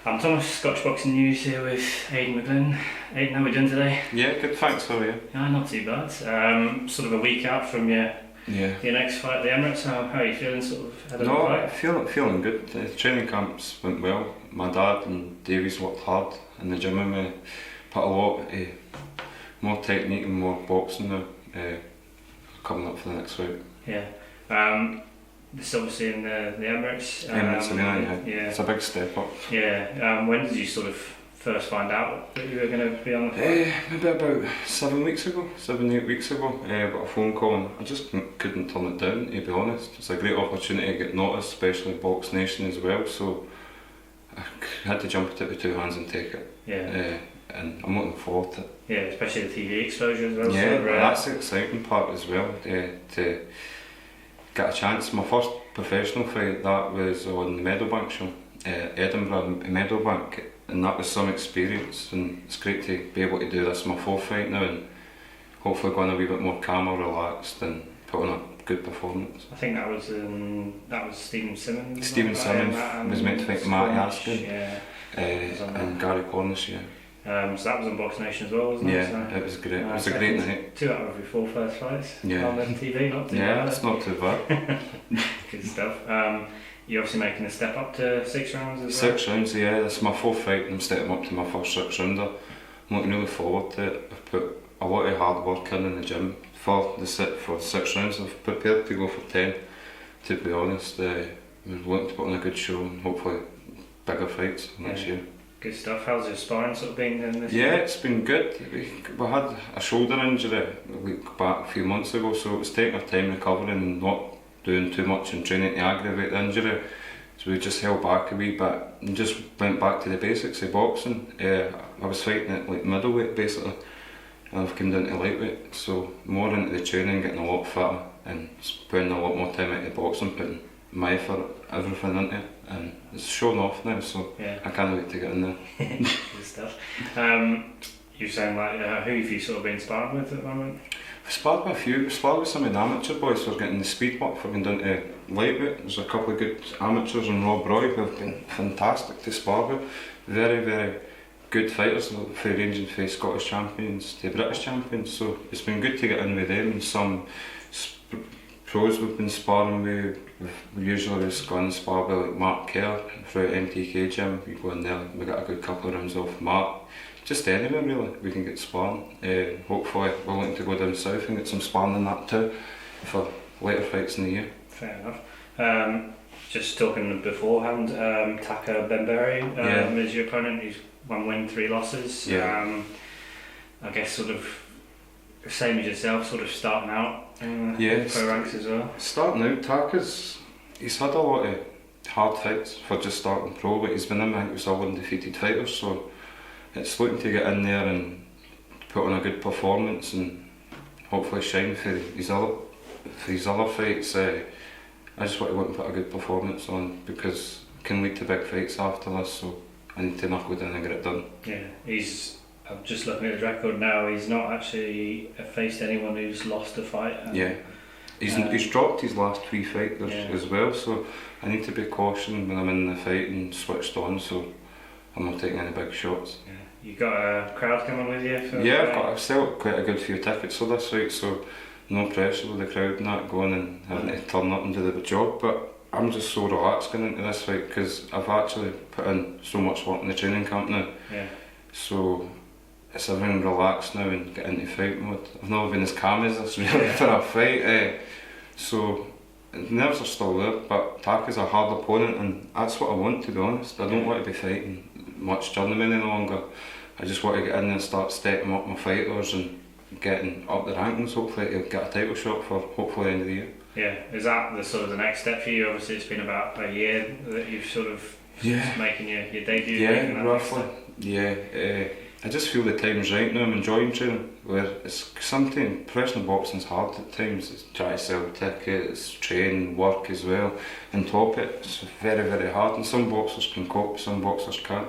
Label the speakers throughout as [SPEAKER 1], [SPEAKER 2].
[SPEAKER 1] I'm Thomas, Scottish Boxing News here with AIDAN McGLYNN. AIDAN, how are we doing today?
[SPEAKER 2] Yeah, good, thanks, how are you?
[SPEAKER 1] Yeah, not too bad. Sort of a week out from your next fight at the Emirates. How are you feeling sort of ahead of the fight?
[SPEAKER 2] Feeling good. The training camps went well. My dad and Davies worked hard in the gym and we put a lot more technique and more boxing now coming up for the next fight.
[SPEAKER 1] Yeah. This obviously in the Emirates.
[SPEAKER 2] Emirates, yeah. It's a big step up.
[SPEAKER 1] Yeah. When did you sort of first find out that you were going to be on the fight?
[SPEAKER 2] Maybe about 7 weeks ago, 7-8 weeks ago. I got a phone call and I just couldn't turn it down, to be honest. It's a great opportunity to get noticed, especially Box Nation as well. So I had to jump at it with two hands and take it.
[SPEAKER 1] Yeah.
[SPEAKER 2] And I'm looking forward to it.
[SPEAKER 1] Yeah, especially the TV exposure as well.
[SPEAKER 2] Yeah,
[SPEAKER 1] so,
[SPEAKER 2] that's the exciting part as well. To get a chance. My first professional fight, that was on the Meadowbank show, Edinburgh Meadowbank, and that was some experience, and it's great to be able to do this. My fourth fight now, and hopefully going a wee bit more calmer, relaxed, and put on a good performance.
[SPEAKER 1] I think that was Stephen Simmons.
[SPEAKER 2] Stephen Simmons was meant to fight Matt Yaskin, and Gary Cornish, yeah.
[SPEAKER 1] So that was on Box Nation as well, wasn't it?
[SPEAKER 2] Yeah, so, it was great. It was a great night.
[SPEAKER 1] 2 out of every 4 first fights on the TV, not too bad.
[SPEAKER 2] Yeah, that's not too bad.
[SPEAKER 1] Good stuff. You're obviously making a step up to 6 rounds as
[SPEAKER 2] well? 6 rounds, yeah. This is my 4th fight and I'm stepping up to my first 6 rounder. I'm looking really forward to it. I've put a lot of hard work in the gym for the 6 rounds. I've prepared to go for 10, to be honest. We're looking to put on a good show and hopefully bigger fights next year.
[SPEAKER 1] Good stuff. How's your sparring sort of been in this year?
[SPEAKER 2] It's been good. We had a shoulder injury back a few months ago, so it was taking our time recovering and not doing too much and training to aggravate the injury. So we just held back a wee bit and just went back to the basics of boxing. I was fighting at like middleweight basically, and I've come down to lightweight. So more into the training, getting a lot fitter and spending a lot more time into boxing, putting my effort, everything into it, and it's showing off now, so I can't wait to get in there.
[SPEAKER 1] Good stuff. You're saying like, who have you sort of been sparring with at the moment?
[SPEAKER 2] I've sparred with a few. I've sparred with some of the amateur boys for getting the speed work, for going down to lightweight. There's a couple of good amateurs and Rob Roy who have been fantastic to spar with. Very, very good fighters, for ranging from Scottish champions to British champions, so it's been good to get in with them. And some pros we've been sparring with, we usually just go and spar with like Mark Kerr through MTK gym. We go in there, we got a good couple of rounds off Mark. Just anywhere really, we can get sparring. Hopefully we're looking to go down south and get some sparring in that too for later fights in the year.
[SPEAKER 1] Fair enough. Just talking beforehand, Taka Bemberi is your opponent. He's 1 win, 3 losses. I guess sort of same as yourself, sort of starting out in pro ranks as well.
[SPEAKER 2] Starting out, Taka's, he's had a lot of hard fights for just starting pro, but he's been in, I think he was all undefeated fighters, so it's looking to get in there and put on a good performance and hopefully shine for his other fights. I just want to go and put a good performance on because it can lead to big fights after this, so I need to knuckle down and get it done.
[SPEAKER 1] Yeah, I'm just looking at his record now, he's not actually faced anyone who's lost a fight.
[SPEAKER 2] He's dropped his last 3 fights as well, so I need to be cautious when I'm in the fight and switched on, so I'm not taking any big shots.
[SPEAKER 1] Yeah. You got a crowd coming with you?
[SPEAKER 2] I've still got quite a good few tickets for this fight, so no pressure with the crowd and that going and having to turn up and do the job, but I'm just so relaxed going into this fight because I've actually put in so much work in the training camp now. So it's everything relaxed now and get into fight mode. I've never been as calm as this really for a fight, so the nerves are still there, but Taka's a hard opponent and that's what I want, to be honest. I don't want to be fighting much journeyman any longer. I just want to get in and start stepping up my fighters and getting up the rankings, hopefully to get a title shot for hopefully the end of the year.
[SPEAKER 1] Yeah, is that the sort of the next step for you? Obviously it's been about a year that you've sort of making your debut.
[SPEAKER 2] Yeah, roughly. I just feel the time's right now. I'm enjoying training, where it's something, professional boxing's hard at times. It's try to sell tickets, train, work as well, and top it. It's very, very hard, and some boxers can cope, some boxers can't.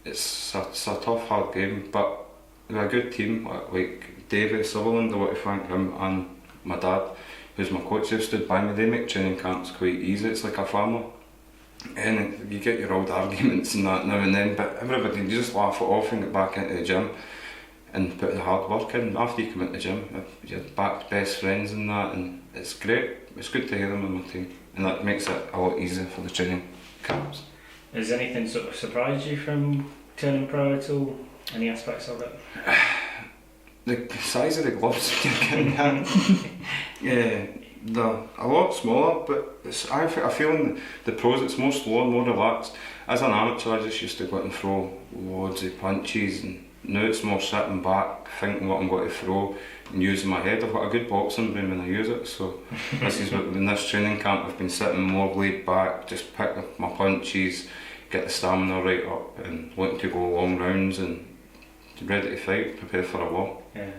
[SPEAKER 2] It's a tough, hard game, but we're a good team. Like David Sutherland, I want to thank him and my dad, who's my coach. They've stood by me. They make training camps quite easy. It's like a family. And you get your old arguments and that now and then, but everybody, you just laugh it off and get back into the gym and put the hard work in. After you come into the gym, you're back to best friends and that, and it's great. It's good to hear them on my team, and that makes it a lot easier for the training camps.
[SPEAKER 1] Has anything sort of surprised you from turning pro at all? Any aspects of it?
[SPEAKER 2] The size of the gloves you're getting yeah, they're a lot smaller, but I feel in the pros it's more slow and more relaxed. As an amateur, I just used to go out and throw loads of punches, and now it's more sitting back, thinking what I'm going to throw and using my head. I've got a good boxing brain when I use it, so this is what in this training camp I've been sitting more laid back, just pick up my punches, get the stamina right up, and wanting to go long rounds and ready to fight, prepare for a war.
[SPEAKER 1] Yeah.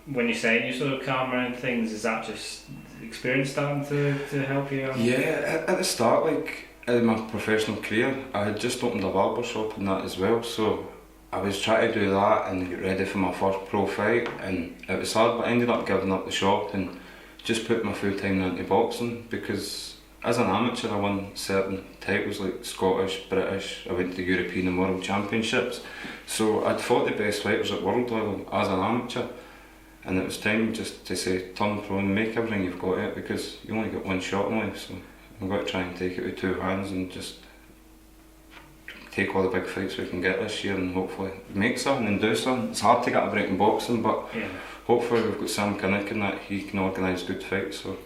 [SPEAKER 1] When you're saying you're sort of calm around things, is that just experience starting to help you?
[SPEAKER 2] Yeah, at the start, like in my professional career, I had just opened a barber shop and that as well, so I was trying to do that and get ready for my first pro fight, and it was hard, but I ended up giving up the shop and just put my full time into boxing, because as an amateur I won certain titles like Scottish, British, I went to European and World Championships, so I'd fought the best fighters at world level as an amateur, and it was time just to say turn pro and make everything you've got it, because you only got one shot in life, so I've got to try and take it with two hands and just take all the big fights we can get this year and hopefully make something and do something. It's hard to get a break in boxing, but hopefully we've got Sam Kinnick and that he can organise good fights, so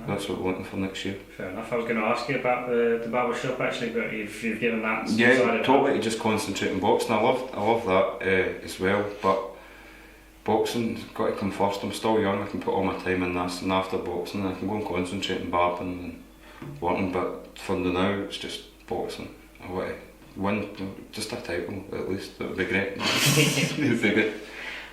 [SPEAKER 2] that's what we're looking for next year.
[SPEAKER 1] Fair enough. I was going to ask you about the barber shop actually, but you've given that.
[SPEAKER 2] Yeah, totally. To just concentrate on boxing. I love that as well. But boxing's got to come first. I'm still young. I can put all my time in this, and after boxing, I can go and concentrate on barbing and working. But for the now, it's just boxing. I want to win just a title at least. That would be great. It would be good.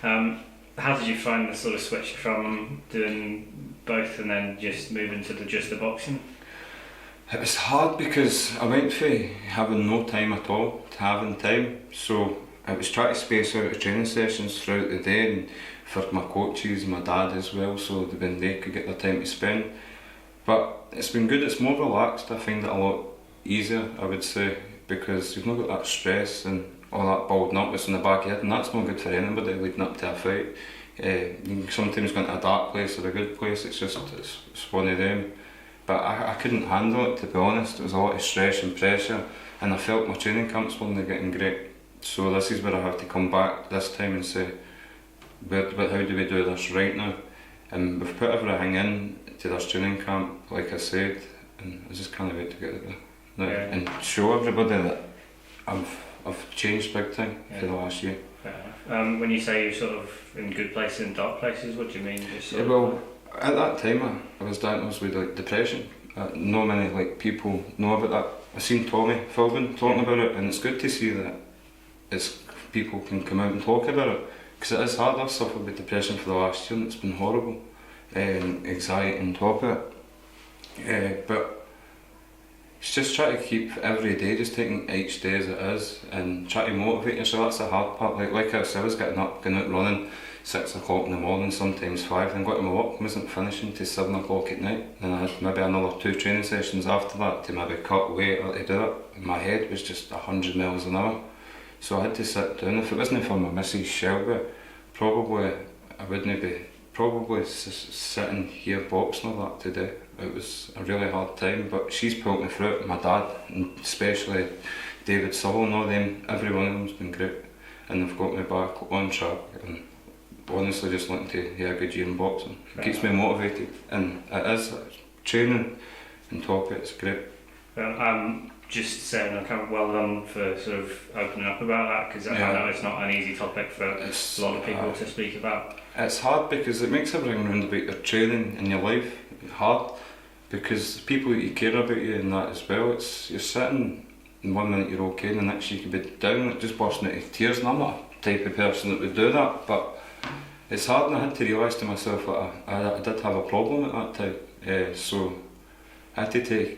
[SPEAKER 1] How did you find the sort of switch from doing both and then just moving to just the boxing?
[SPEAKER 2] It was hard because I went from having no time at all to having time, so I was trying to space out the training sessions throughout the day, and for my coaches and my dad as well, so when they could get their time to spend. But it's been good, it's more relaxed. I find it a lot easier, I would say, because you've not got that stress and all that building up that's in the back of your head, and that's not good for anybody leading up to a fight. You can sometimes go into a dark place or a good place, it's one of them. But I couldn't handle it, to be honest. It was a lot of stress and pressure, and I felt my training camps weren't getting great. So this is where I have to come back this time and say, how do we do this right now? And we've put everything in to this training camp, like I said, and I just can't wait to get it there and show everybody that I've changed big time for the last year.
[SPEAKER 1] When you say you're sort of in good places and dark places, what do you mean?
[SPEAKER 2] Well, at that time I was diagnosed with like depression. Not many people know about that. I've seen Tommy Philbin talking about it, and it's good to see that people can come out and talk about it, because it is hard. I've suffered with depression for the last year and it's been horrible, and anxiety on top of it. But it's just try to keep every day, just taking each day as it is, and try to motivate yourself. That's the hard part. Like I said, I was getting up, going out running 6 o'clock in the morning, sometimes 5, and got to my work, wasn't finishing till 7 o'clock at night, and I had maybe another 2 training sessions after that to maybe cut weight or to do it. And my head was just 100 miles an hour, so I had to sit down. If it wasn't for my missus Shelby, probably I wouldn't be sitting here boxing or that today. It was a really hard time, but she's pulled me through it. My dad, and especially David Sutherland, and all them, every one of them's been great, and they've got me back on track, and honestly just looking to have a good year in boxing. It keeps me motivated, and it is training and top it's great.
[SPEAKER 1] Well, just saying, well done for sort of opening up about that, because I know it's not an easy topic for a lot of people to speak about. It's
[SPEAKER 2] hard because it makes everything around about your training and your life hard, because the people that you care about you and that as well, you're sitting and 1 minute you're okay and the next you could be down, just bursting out of tears, and I'm not the type of person that would do that, but it's hard, and I had to realise to myself that I did have a problem at that time, so I had to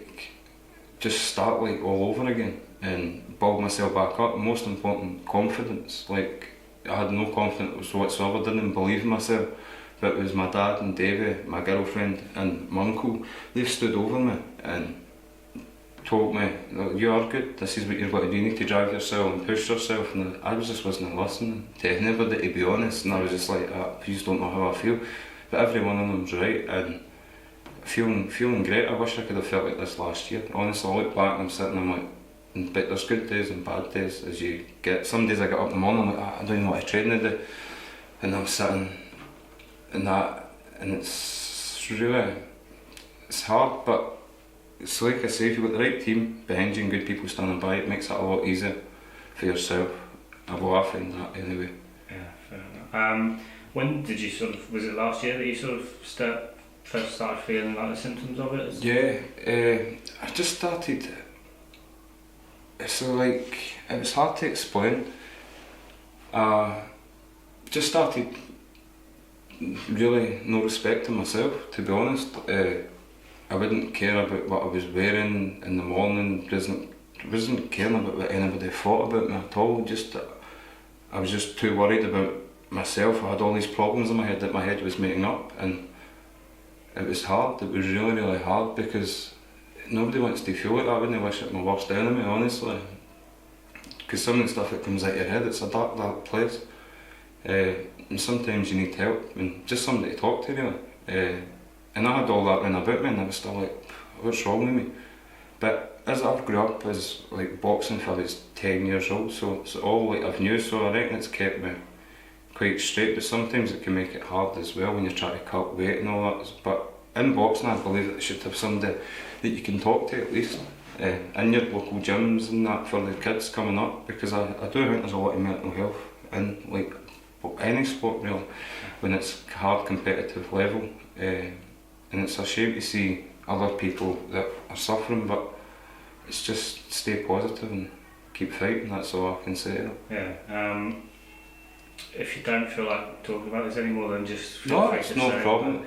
[SPEAKER 2] just start all over again and build myself back up. Most important, confidence. I had no confidence whatsoever, didn't believe in myself, but it was my dad and Davey, my girlfriend and my uncle, they've stood over me and told me, "Look, you are good, this is what you're going to do, you need to drive yourself and push yourself," and I just wasn't listening to anybody, to be honest, and I was just like, "Please don't know how I feel," but every one of them's right, and feeling great. I wish I could have felt like this last year, honestly. I look back and I'm sitting, I'm like, but there's good days and bad days as you get. Some days I get up in the morning, I'm like, I don't even want to train today, and I'm sitting in that, and it's really, it's hard, but it's like I say, if you've got the right team behind you and good people standing by, it makes it a lot easier for yourself. I find that anyway.
[SPEAKER 1] Yeah, fair enough. When did you was it last year that you first started feeling like the symptoms of it?
[SPEAKER 2] Yeah, I just started, so like, it was hard to explain. Just started really no respect to myself, to be honest. I wouldn't care about what I was wearing in the morning, wasn't caring about what anybody thought about me at all. I was just too worried about myself. I had all these problems in my head that my head was making up, and it was hard. It was really, really hard, because nobody wants to feel like that. I wouldn't wish it my worst enemy, honestly. Because some of the stuff that comes out of your head, it's a dark, dark place. And sometimes you need help and just somebody to talk to, really. And I had all that running about me, and I was still like, what's wrong with me? But as I've grew up, as like boxing for I was 10 years old, so it's all like I've knew, so I reckon it's kept me quite straight, but sometimes it can make it hard as well when you're trying to cut weight and all that. But in boxing, I believe that you should have somebody that you can talk to at least, in your local gyms and that, for the kids coming up, because I do think there's a lot of mental health in like any sport really, when it's hard competitive level, and it's a shame to see other people that are suffering, but it's just stay positive and keep fighting, that's all I can say.
[SPEAKER 1] Yeah. If you don't feel like talking about this anymore, then just feel
[SPEAKER 2] no,
[SPEAKER 1] free
[SPEAKER 2] it's
[SPEAKER 1] to
[SPEAKER 2] no
[SPEAKER 1] say
[SPEAKER 2] problem.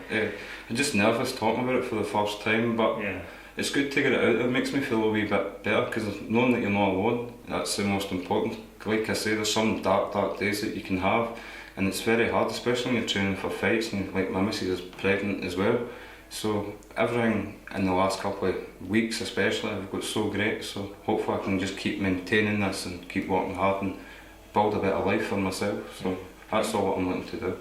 [SPEAKER 2] I'm just nervous talking about it for the first time, but
[SPEAKER 1] yeah.
[SPEAKER 2] It's good to get it out. It makes me feel a wee bit better, because knowing that you're not alone, that's the most important. Like I say, there's some dark, dark days that you can have, and it's very hard, especially when you're training for fights, and like my missus is pregnant as well. So everything in the last couple of weeks especially, I've got so great, so hopefully I can just keep maintaining this and keep working hard and build a better life for myself. So that's all what I'm looking to do.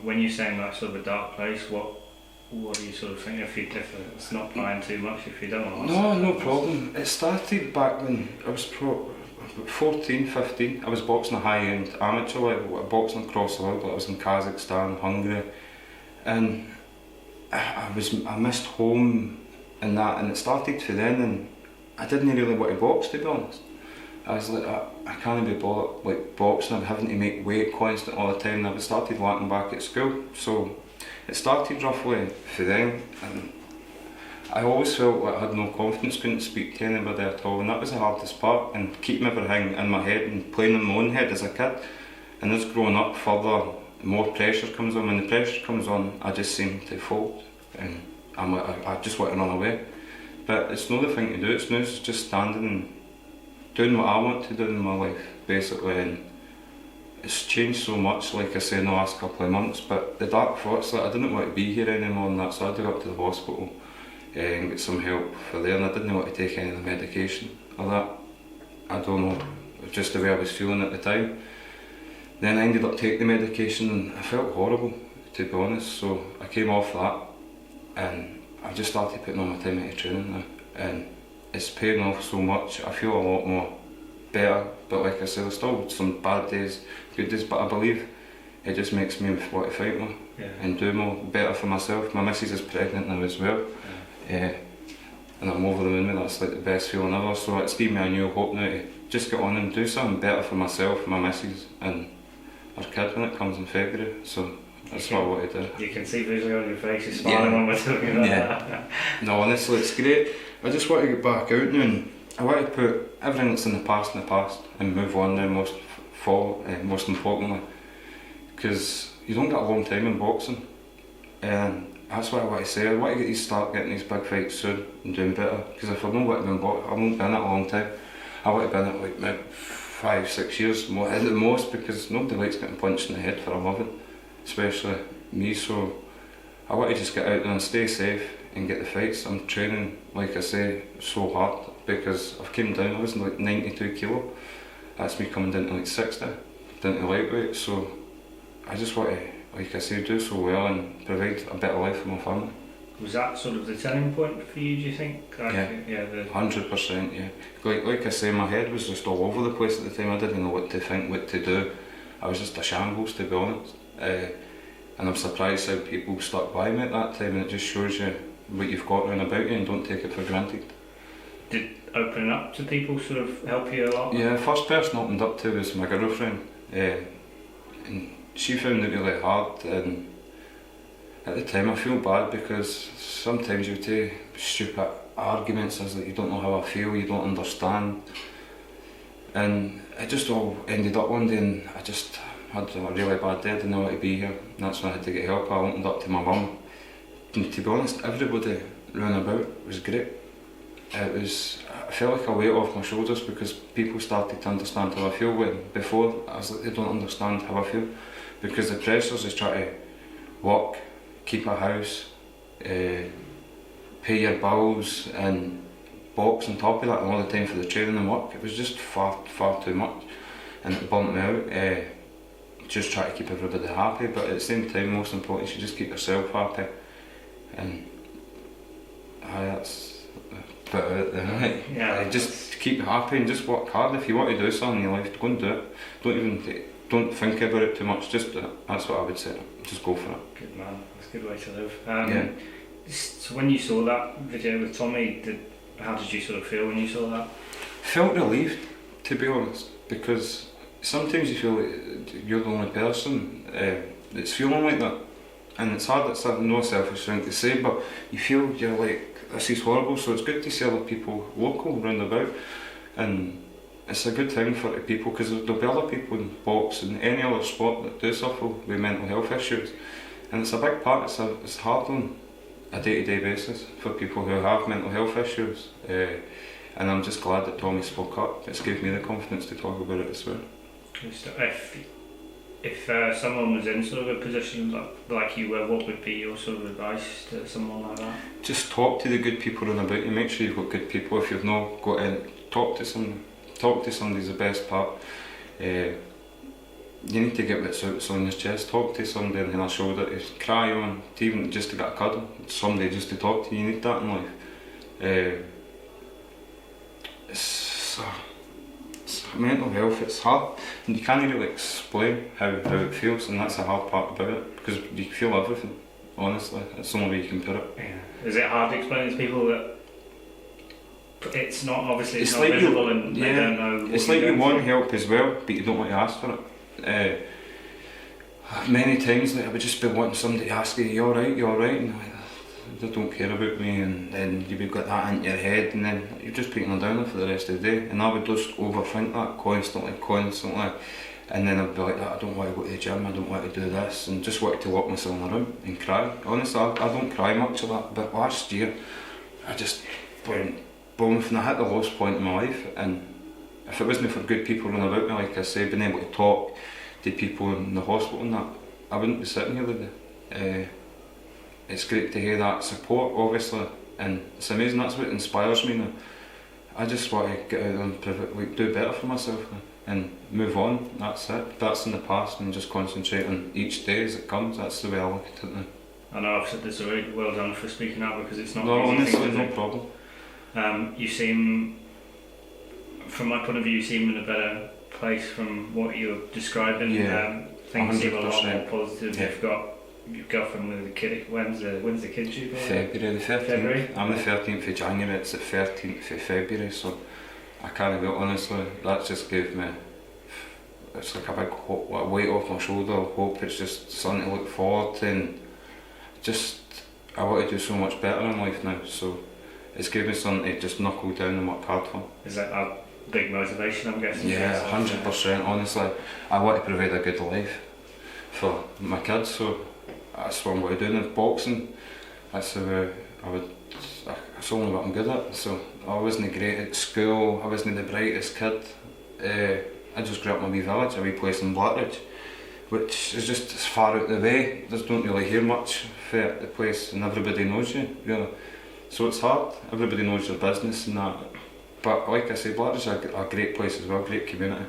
[SPEAKER 1] When you're saying that sort of a dark place, what do you sort of think, if it's not prying too much, if you don't want to?
[SPEAKER 2] No problem. It started back when I was 14, 15. I was boxing a high-end amateur level, boxing across the world. I was in Kazakhstan, Hungary, and I missed home and that, and it started for then, and I didn't really want to box, to be honest. I was like, I can't be bothered like boxing, I'm having to make weight constant all the time, and I started lacking back at school. So it started roughly for then, and I always felt like I had no confidence, couldn't speak to anybody at all, and that was the hardest part, and keeping everything in my head and playing in my own head as a kid. And as growing up further, more pressure comes on. When the pressure comes on, I just seem to fold, and I just want to run away. But it's not the thing to do, it's just standing and doing what I want to do in my life, basically. And it's changed so much, like I say, in the last couple of months. But the dark thoughts, like I didn't want to be here anymore and that, so I had to go up to the hospital and get some help for there, and I didn't want to take any of the medication or that. I don't know, it was just the way I was feeling at the time. Then I ended up taking the medication, and I felt horrible, to be honest, so I came off that, and I just started putting all my time into training now, and it's paying off so much. I feel a lot more better, but like I said, there's still some bad days, good days, but I believe it just makes me want to fight more and do more, better for myself. My missus is pregnant now as well, and I'm over the moon with that. It's like the best feeling ever, so it's given me a new hope now to just get on and do something better for myself, my missus and our kid when it comes in February. So that's what I want to do.
[SPEAKER 1] You can see visually on your face, you're smiling when we're talking about that.
[SPEAKER 2] No, honestly, it's great. I just want to get back out now, and I want to put everything that's in the past and move on now, most importantly, because you don't get a long time in boxing, and that's what I want to say. I want to start getting these big fights soon and doing better, because if I don't want to be in boxing, I won't be in it a long time. I want to be in it like maybe 5-6 years at the most, because nobody likes getting punched in the head for a living, especially me. So I want to just get out there and stay safe and get the fights. I'm training, like I say, so hard because I've came down, I was like 92 kilo. That's me coming down to like 60, down to lightweight. So I just want to, like I say, do so well and provide a better life for my family.
[SPEAKER 1] Was that sort of the turning point for you, do you think?
[SPEAKER 2] Yeah, 100%, yeah. Like I say, my head was just all over the place at the time. I didn't know what to think, what to do. I was just a shambles, to be honest. And I'm surprised how people stuck by me at that time, and it just shows you what you've got around about you and don't take it for granted.
[SPEAKER 1] Did opening up to people sort of help you a lot?
[SPEAKER 2] Yeah, the first person I opened up to was my girlfriend. And she found it really hard, and at the time I feel bad because sometimes you take stupid arguments as that you don't know how I feel, you don't understand, and it just all ended up one day and I just had a really bad day. I didn't know how to be here, and that's when I had to get help. I opened up to my mum, and to be honest, everybody round about was great. I felt like a weight off my shoulders because people started to understand how I feel, when before I was like, they don't understand how I feel, because the pressures is trying to work, keep a house, pay your bills and box on top of that, and all the time for the training and work. It was just far too much, and it bumped me out. Just try to keep everybody happy, but at the same time, most important, you just keep yourself happy, and that's about it then, right?
[SPEAKER 1] Yeah.
[SPEAKER 2] Just keep happy and just work hard. If you want to do something in your life, go and do it. Don't think about it too much, just do it. That's what I would say. Just go for it.
[SPEAKER 1] Good man, that's a good way to live.
[SPEAKER 2] Yeah.
[SPEAKER 1] So when you saw that video with Tommy, how did you sort of feel when you saw that?
[SPEAKER 2] Felt relieved, to be honest, because sometimes you feel like you're the only person that's feeling like that, and it's hard. It's no selfish thing to say, but you feel you're like, this is horrible. So it's good to see other people local round about, and it's a good thing for the people, because there'll be other people in box and any other sport that do suffer with mental health issues, and it's a big part. It's hard on a day-to-day basis for people who have mental health issues, and I'm just glad that Tommy spoke up. It's given me the confidence to talk about it as well.
[SPEAKER 1] If someone was in sort of a position like you were, what would be your sort of advice to someone like that?
[SPEAKER 2] Just talk to the good people around about you. Make sure you've got good people. If you've not got in, talk to somebody. Talk to somebody's the best part. You need to get what's on your chest. Talk to somebody on their shoulder to cry on, to even just to get a cuddle. Somebody just to talk to. You need that in life. It's mental health. It's hard, and you can't really explain how it feels, and that's the hard part about it, because you feel everything. Honestly, it's the only way you can put it.
[SPEAKER 1] Yeah. Is it hard to explain to people that it's not obviously it's not
[SPEAKER 2] like
[SPEAKER 1] visible and they don't know?
[SPEAKER 2] It's like you want help as well, but you don't want to ask for it. Many times, like, I would just be wanting somebody to ask you, "You alright? You alright?" And they don't care about me, and then you've got that into your head, and then you're just putting them down for the rest of the day. And I would just overthink that constantly, and then I'd be like, I don't want to go to the gym, I don't want to do this, and just wanted to lock myself in a room and cry. Honestly, I don't cry much of that, but last year I just went boom, and I hit the lowest point in my life. And if it wasn't for good people running about me, like I say, being able to talk to people in the hospital and that, I wouldn't be sitting here today. It's great to hear that support, obviously, and it's amazing. That's what inspires me now. I just want to get out and do better for myself now, and move on. That's it. That's in the past, and just concentrate on each day as it comes. That's the way I look at it now.
[SPEAKER 1] I know I've said this already. Well done for speaking out, because it's not.
[SPEAKER 2] No,
[SPEAKER 1] an easy
[SPEAKER 2] honestly,
[SPEAKER 1] thing to
[SPEAKER 2] no problem.
[SPEAKER 1] You seem, from my point of view, you seem in a better place from what you're describing.
[SPEAKER 2] Yeah,
[SPEAKER 1] things seem a lot
[SPEAKER 2] 100%.
[SPEAKER 1] more positive.
[SPEAKER 2] Yeah.
[SPEAKER 1] You've got your girlfriend with the kid. When's the kid due?
[SPEAKER 2] February the 13th.
[SPEAKER 1] February?
[SPEAKER 2] I'm the 13th of January, it's the 13th of February, so I can't wait, honestly. That just gave me, it's like a big weight off my shoulder of hope. It's just something to look forward to, and just, I want to do so much better in life now, so it's given me something to just knuckle down and work hard for.
[SPEAKER 1] Is that a big motivation, I'm guessing?
[SPEAKER 2] Yeah, 100%, honestly. I want to provide a good life for my kids, so that's what I'm going to do. In boxing, that's how it's only what I'm good at. So I wasn't great at school, I wasn't the brightest kid. I just grew up in a wee village, a wee place in Blackridge, which is just as far out the way. Just don't really hear much for the place, and everybody knows you, really. So it's hard. Everybody knows your business and that. But like I say, Blackridge is a great place as well, great community,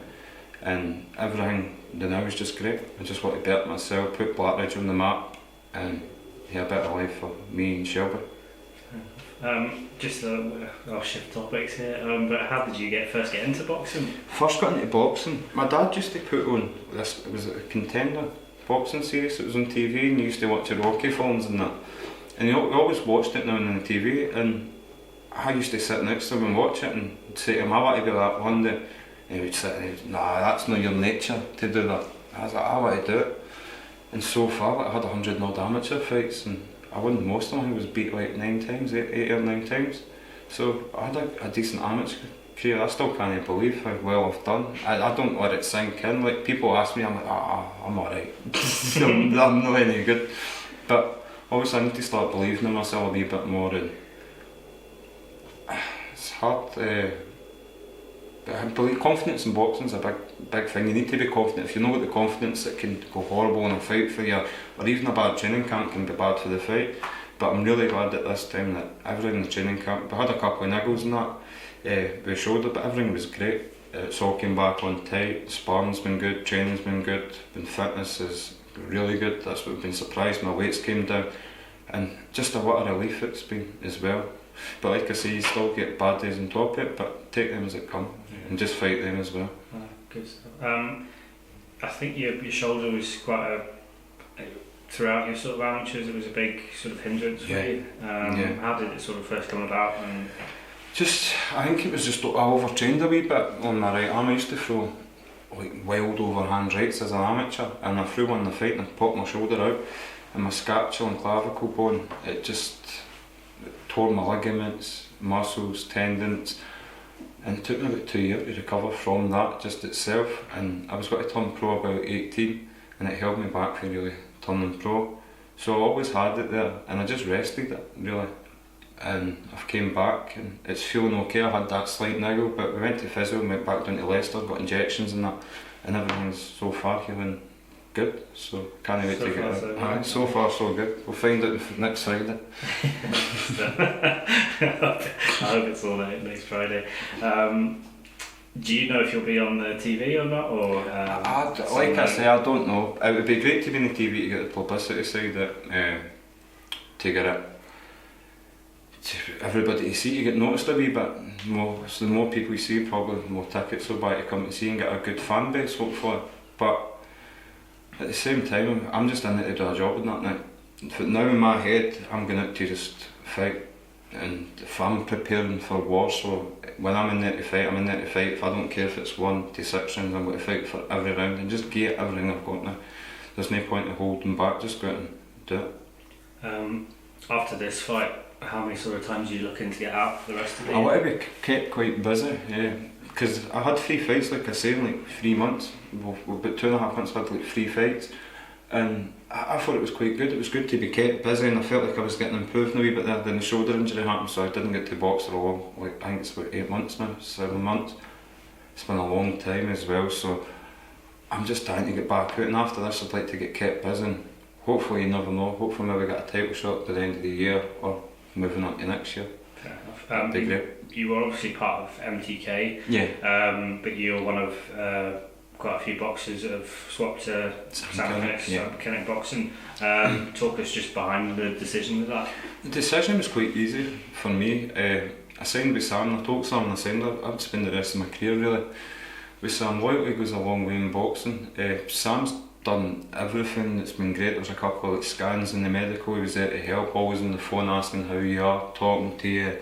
[SPEAKER 2] and everything now is just great. I just want to better myself, put Blackridge on the map, and have a better life for me and Shelby.
[SPEAKER 1] I'll shift topics here, but how did you first get into boxing?
[SPEAKER 2] First got into boxing, my dad used to put on this, it was a Contender boxing series, it was on TV, and he used to watch the Rocky films and that. And we always watched it now on the TV, and I used to sit next to him and watch it and say to him, I want to be that one day. And he would sit and he'd, nah, that's not your nature to do that. I was like, I want to do it. And so far, like, I had 100 odd amateur fights, and I won most of them. I was beat like 9 times, 8 or 9 times. So I had a decent amateur career. I still can't believe how well I've done. I don't let it sink in. Like, people ask me, I'm like, I'm alright. I'm not any good. But obviously I need to start believing in myself a wee bit more, and it's hard. But I believe confidence in boxing is a big thing. You need to be confident. If you're not got the confidence, it can go horrible in a fight for you, or even a bad training camp can be bad for the fight. But I'm really glad at this time that everything in the training camp, we had a couple of niggles and that with the shoulder, but everything was great. It's all came back on tight. Sparring's been good, training's been good, fitness is really good. That's what I've been surprised. My weights came down, and just what a relief it's been as well. But like I say, you still get bad days on top of it, but take them as it come, and just fight them as well.
[SPEAKER 1] Good stuff. I think your shoulder was quite throughout your sort of amateurs, it was a big sort of hindrance for you. How did it sort of first come about? And
[SPEAKER 2] I think it was just I overtrained a wee bit on my right arm. I used to throw like wild overhand rights as an amateur, and I threw one in the fight and I popped my shoulder out, and my scapula and clavicle bone, it just tore my ligaments, muscles, tendons, and it took me about 2 years to recover from that just itself. And I was going to turn pro about 18, and it held me back from really turning pro. So I always had it there, and I just rested it really. And I've came back and it's feeling okay. I had that slight niggle, but we went to physio, went back down to Leicester, got injections and that, and everything's so far healing good. So can't wait to get it. So far so good. We'll find out next Friday.
[SPEAKER 1] I hope it's all right next Friday. Do you know if you'll be on the TV or not? Or
[SPEAKER 2] like I say, I don't know. It would be great to be on the TV to get the publicity side of it, to get it. Everybody to see, you get noticed a wee bit more. So the more people you see, probably the more tickets will buy to come to see and get a good fan base, hopefully. But at the same time, I'm just in it to do a job in that now. But now in my head, I'm going out to just fight. And if I'm preparing for war, so when I'm in there to fight, I'm in there to fight. If I don't care if it's 1 to 6 rounds, I'm going to fight for every round and just get everything I've got now. There's no point in holding back, just go out and do it.
[SPEAKER 1] After this fight, how many sort of times are you looking to get out for the rest of the year?
[SPEAKER 2] I want to be kept quite busy, yeah. Because I had 3 fights, like I say, in like 3 months. Well, about 2.5 months I had like 3 fights. And I thought it was quite good. It was good to be kept busy, and I felt like I was getting improved a wee bit there. Then the shoulder injury happened, so I didn't get to box for a long, like I think it's about 8 months now, 7 months. It's been a long time as well, so I'm just trying to get back out, and after this I'd like to get kept busy. And hopefully, you never know, hopefully maybe get a title shot at the end of the year, or moving on to next year.
[SPEAKER 1] Fair enough.
[SPEAKER 2] That'd be great.
[SPEAKER 1] You were obviously part of MTK, but you're one of quite a few boxers that have swapped to Sam Kinnick boxing. Talk us just behind the decision with that.
[SPEAKER 2] The decision was quite easy for me. I signed with Sam, and I told Sam I signed I would spend the rest of my career really with Sam. Loyalty goes a long way in boxing. Sam's done everything, it's been great. There's a couple of scans in the medical, he was there to help, always on the phone asking how you are, talking to you.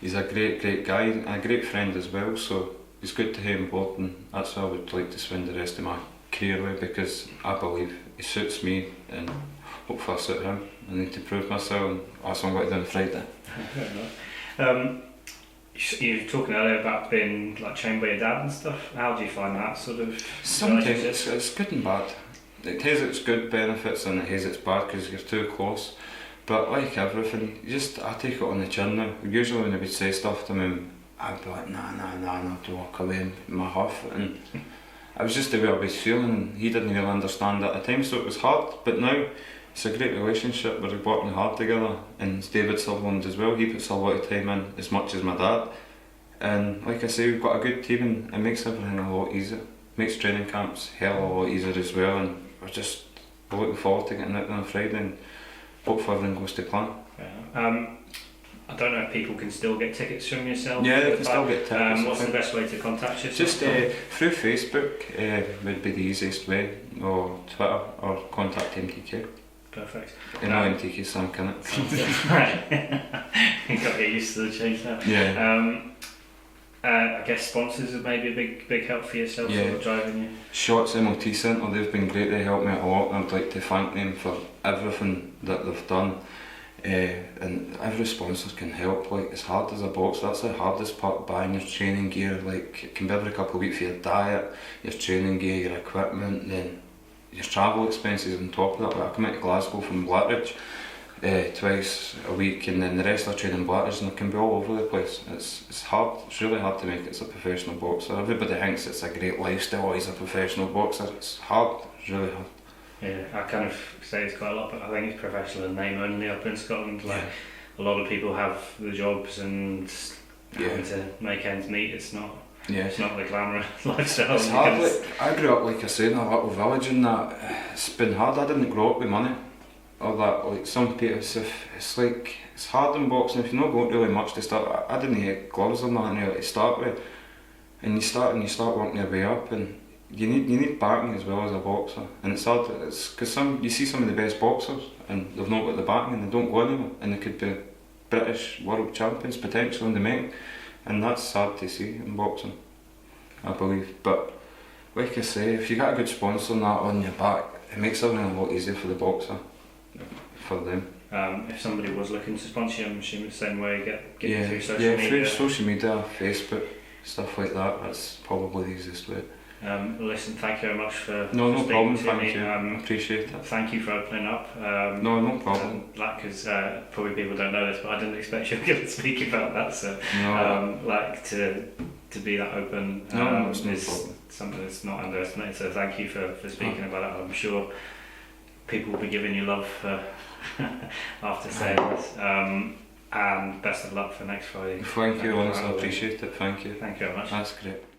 [SPEAKER 2] He's a great guy and a great friend as well, so it's good to have him board, and that's what I would like to spend the rest of my career with, because I believe he suits me and hopefully I suit him. I need to prove myself, and that's what I'm going to do on Friday.
[SPEAKER 1] Fair enough. You were talking earlier about being like trained by your dad and stuff. How do you find that sort of?
[SPEAKER 2] Sometimes it's good and bad. It has its good benefits and it has its bad because you're too close. But like everything, I take it on the chin now. Usually when they would say stuff to me, I'd be like, nah, to walk away in my huff. And it was just the way I was feeling, and he didn't really understand at the time, so it was hard. But now it's a great relationship. We're working hard together, and David Sutherland as well. He puts a lot of time in, as much as my dad. And like I say, we've got a good team, and it makes everything a lot easier. Makes training camps hell of a lot easier as well, and we're looking forward to getting out on a Friday, and hopefully everything goes to plan.
[SPEAKER 1] Yeah. I don't know if people can still get tickets from yourself.
[SPEAKER 2] Yeah, they can still get tickets.
[SPEAKER 1] What's the best way to contact you?
[SPEAKER 2] Just through Facebook would be the easiest way, or Twitter, or contact MTQ.
[SPEAKER 1] Perfect.
[SPEAKER 2] You know MTQ Sam Kinnett.
[SPEAKER 1] Right. You got to get used to the change now.
[SPEAKER 2] Yeah.
[SPEAKER 1] I guess sponsors are maybe a big help for yourself,
[SPEAKER 2] yeah.
[SPEAKER 1] sort of driving you.
[SPEAKER 2] Shots MOT Centre, they've been great, they helped me out a lot, and I'd like to thank them for everything that they've done. And every sponsor can help. Like, it's hard as a boxer, that's the hardest part, buying your training gear. Like, it can be every couple of weeks for your diet, your training gear, your equipment, then your travel expenses on top of that. Like, I come into Glasgow from Blackridge twice a week, and then the rest I train in Blackridge, and it can be all over the place. It's hard, it's really hard to make it as a professional boxer. Everybody thinks it's a great lifestyle, he's a professional boxer. It's hard, it's really hard.
[SPEAKER 1] Yeah, I kind of say it's quite a lot, but I think it's professional in name only up in Scotland. Like, a lot of people have the jobs and having to make ends meet. It's not the glamorous lifestyle.
[SPEAKER 2] It's hard. Like, I grew up, like I said, in a little village, and that it's been hard. I didn't grow up with money or that. Like, some people, it's hard in boxing if you're not got really much to start. I didn't get gloves or nothing really to start with, and you start working your way up, and you need backing as well as a boxer, and it's hard. It's because you see some of the best boxers and they've not got the backing, and they don't go anywhere, and they could be British world champions potentially in the making, and that's sad to see in boxing, I believe. But like I say, if you got a good sponsor and that on your back, it makes everything a lot easier for the boxer, for them.
[SPEAKER 1] If somebody was looking to sponsor you, I'm assuming the same way, get you through social media.
[SPEAKER 2] Yeah, through social media, Facebook, stuff like that. That's probably the easiest way.
[SPEAKER 1] Listen, thank you very much for
[SPEAKER 2] no
[SPEAKER 1] speaking
[SPEAKER 2] problem,
[SPEAKER 1] to
[SPEAKER 2] thank
[SPEAKER 1] me.
[SPEAKER 2] you. Appreciate it.
[SPEAKER 1] Thank you for opening up.
[SPEAKER 2] No problem.
[SPEAKER 1] Because probably people don't know this, but I didn't expect you were going to speak about that. So, to be that open is something that's not underestimated. So, thank you for speaking about it. I'm sure people will be giving you love after saying this. And best of luck for next Friday.
[SPEAKER 2] Thank you, honestly, I appreciate it. Thank you.
[SPEAKER 1] Thank you very much.
[SPEAKER 2] That's great.